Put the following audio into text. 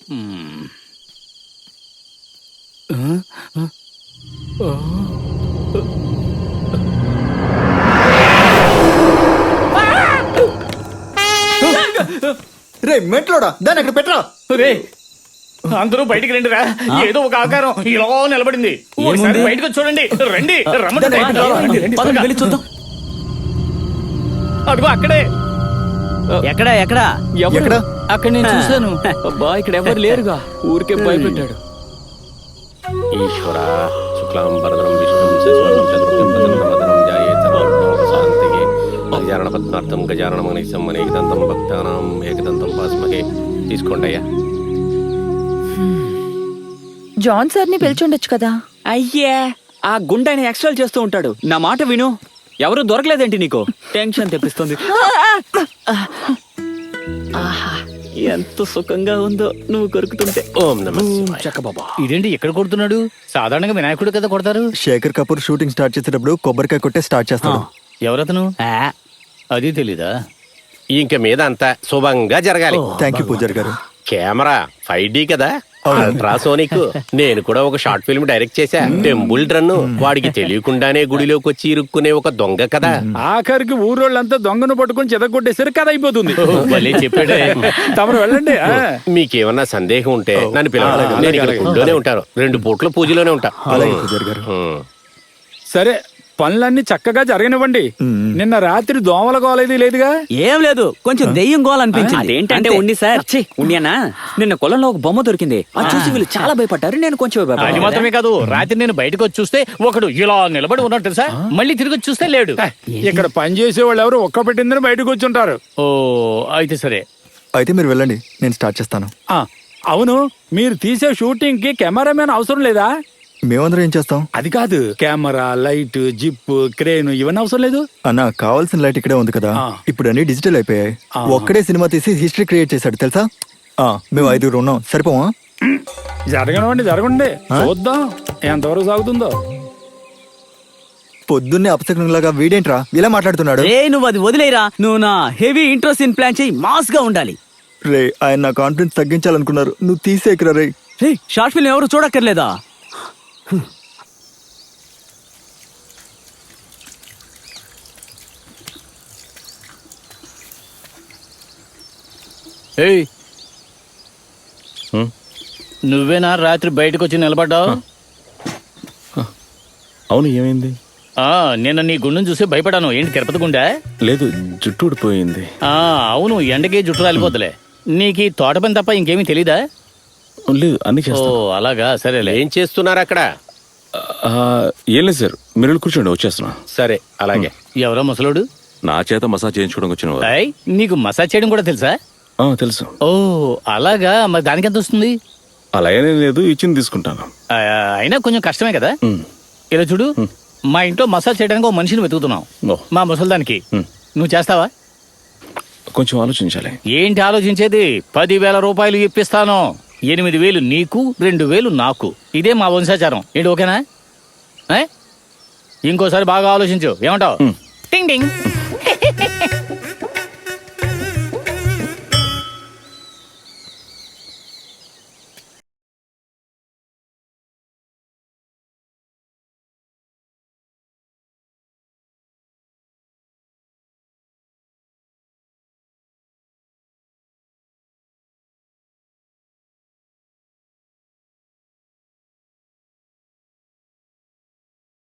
రే మెట్లోడా దాన్ని అక్కడ పెట్టరా. రే అందరూ బయటికి రండిరా. ఏదో ఒక ఆకారం ఇలా నిలబడింది. ఒకసారి బయటకు వచ్చి చూడండి. రండి రమ్మంటే చూద్దాం. అదిగో అక్కడే. ఎక్కడా ఎక్కడా ఎక్కడ? అక్కడ నేను చూశాను. అబ్బా ఇక్కడ ఎవరు లేరుగా. ఊరికే భయపెట్టాడు. ఈశ్వర శుక్లాం వరదనం విష్ణుం శశివర్ణం చతుర్భుజం ప్రసన్నవదనం ధ్యాయేత్ సర్వవిఘ్నోపశాంతయే గజానన పద్మార్థం గజాననమనిశం అనేకదంతం భక్తానాం ఏకదంతం పాస్మహే. తీసుకోండి అయ్యా. జాన్ సార్ ని పిలిచుండొచ్చు కదా. అయ్యే ఆ గుండెని ఎక్స్ట్రాల్ చేస్తూ ఉంటాడు. నా మాట విను. ఎవరు దొరకలేదేంటి నీకు? టెన్షన్ తెప్పిస్తుంది. ఎంత సుఖంగా ఉందో నువ్వు కొరుకుతుంటే. ఓం నమః శివాయ. చక్కబాబా ఇదేంటి ఎక్కడ కొడుతున్నాడు? సాధారణంగా వినాయకుడు కదా కొడతారు. శేఖర్ కపూర్ షూటింగ్ స్టార్ట్ చేసేటప్పుడు కొబ్బరికాయ కొట్టే స్టార్ట్ చేస్తాడు. ఎవరతను? అది తెలీదా? ఇంక మీద అంతా శుభంగా జరగాలి. థ్యాంక్ యూ పూజారి గారు. కెమెరా 5D కదా, అల్ట్రాసోనిక్. నేను కూడా ఒక షార్ట్ ఫిల్మ్ డైరెక్ట్ చేశా. Temple run. వాడికి తెలియకుండానే గుడిలోకి వచ్చి ఇరుక్కునే ఒక దొంగ కదా. ఆఖరికి ఊరోళ్ళంతా దొంగను పట్టుకుని చెదగొట్టేసరి కథ అయిపోతుంది. చెప్పాడే. తమరు వెళ్ళండి. మీకేమన్నా సందేహం ఉంటే నన్ను పిలవాలి. నేను ఇక్కడ గుడిలోనే ఉంటాను. 2 పూట్ల పూజలోనే ఉంటా. అలాగే పూజారి గారు. సరే పనులన్నీ చక్కగా జరగనివ్వండి. నిన్న రాత్రి దోమల గోలేది లేదుగా? ఏం లేదు, కొంచెం దెయ్యం గోల్ అనిపించింది. అదేంటంటే ఉండి సార్ ఉండియానా నిన్న కొలంలో ఒక బొమ్మ దొరికింది. అది చూసి వీళ్ళు చాలా భయపడ్డారు. నేను కొంచెం అది మాత్రమే కాదు, రాత్రి నేను బయటకు వచ్చి చూస్తే ఒకడు ఇలా నిలబడి ఉన్నట్టు సార్. మళ్ళీ తిరిగి వచ్చి చూస్తే లేడు. ఇక్కడ పని చేసే వాళ్ళు ఎవరు ఒక్క పెట్టిందని బయటకు వచ్చుంటారు. ఓ అయితే సరే. అయితే మీరు వెళ్ళండి, నేను స్టార్ట్ చేస్తాను. అవును, మీరు తీసే షూటింగ్ కి కెమెరామెన్ అవసరం లేదా? మేమందరం ఏం చేస్తాం? అది కాదు, కెమెరా, లైట్, జిప్, క్రేన్ ఇవన్నీ అవసరం లేదు అన్న. కావాల్సిన లైట్ ఇక్కడే ఉంది కదా. ఇప్పుడు అన్ని డిజిటల్ అయిపోయాయి. ఒక్కడే సినిమా తీసి హిస్టరీ క్రియేట్ చేశాడు తెలుసా. మేము 5 ఉన్నాం, సరిపోవా? జరగనివ్వండి జరగండి, చూద్దాం ఎంతవరకు సాగుతుందో. పొద్దున్నే అపశకునంలాగా వీడేంట్రా ఇలా మాట్లాడుతున్నాడు? నువ్వు అది వదిలేరా. నువ్వు నా హెవీ ఇంట్రో సీన్ ప్లాన్ చేయి, మాస్ గా ఉండాలి. రే ఆయన నా కాన్ఫిడెన్స్ తగ్గించాలనుకున్నారు. నువ్వు తీసేయకురా రే. షార్ట్ ఫిల్మ్ ఎవరు చూడక్కర్లేదా? నువ్వేనా రాత్రి బయటకు వచ్చి నిలబడ్డావు? అవును, ఏమైంది? నిన్న నీ గుండెను చూసి భయపడాను. ఏంటి తిరుపతి గుండె? లేదు, జుట్టు ఊడిపోయింది. అవును, ఎండకి జుట్టు రాలిపోతులే. నీకు ఈ తోట పని తప్ప ఇంకేమీ తెలీదా? లేదు, అన్ని చేస్తా. అలాగా, సరేలే. ఏం చేస్తున్నారు అక్కడ? ఏం లేదు సార్, మీరు కూర్చోండి, వచ్చేస్తున్నా. సరే అలాగే. ఎవరో ముసలోడు నా చేత మసాజ్ చేయించుకోవడం వచ్చిన. నీకు మసాజ్ చేయడం కూడా తెలుసా? తెలుసు. ఓ అలాగా, మరి దానికి ఎంత వస్తుంది? అలా ఏం లేదు, ఇచ్చింది తీసుకుంటాను. అయినా కొంచెం కష్టమే కదా. ఇలా చూడు, మా ఇంట్లో మసాజ్ చేయడానికి ఒక మనిషిని వెతుకుతున్నాం. మా ముసలిదానికి నువ్వు చేస్తావా? కొంచెం ఆలోచించాలి. ఏంటి ఆలోచించేది? 10,000 రూపాయలు ఇప్పిస్తాను. 8,000 నీకు, 2,000 నాకు. ఇదే మా వంశాచారం. ఏంటి ఓకేనా? ఇంకోసారి బాగా ఆలోచించు. ఏమంటావు? టింగ్ టింగ్.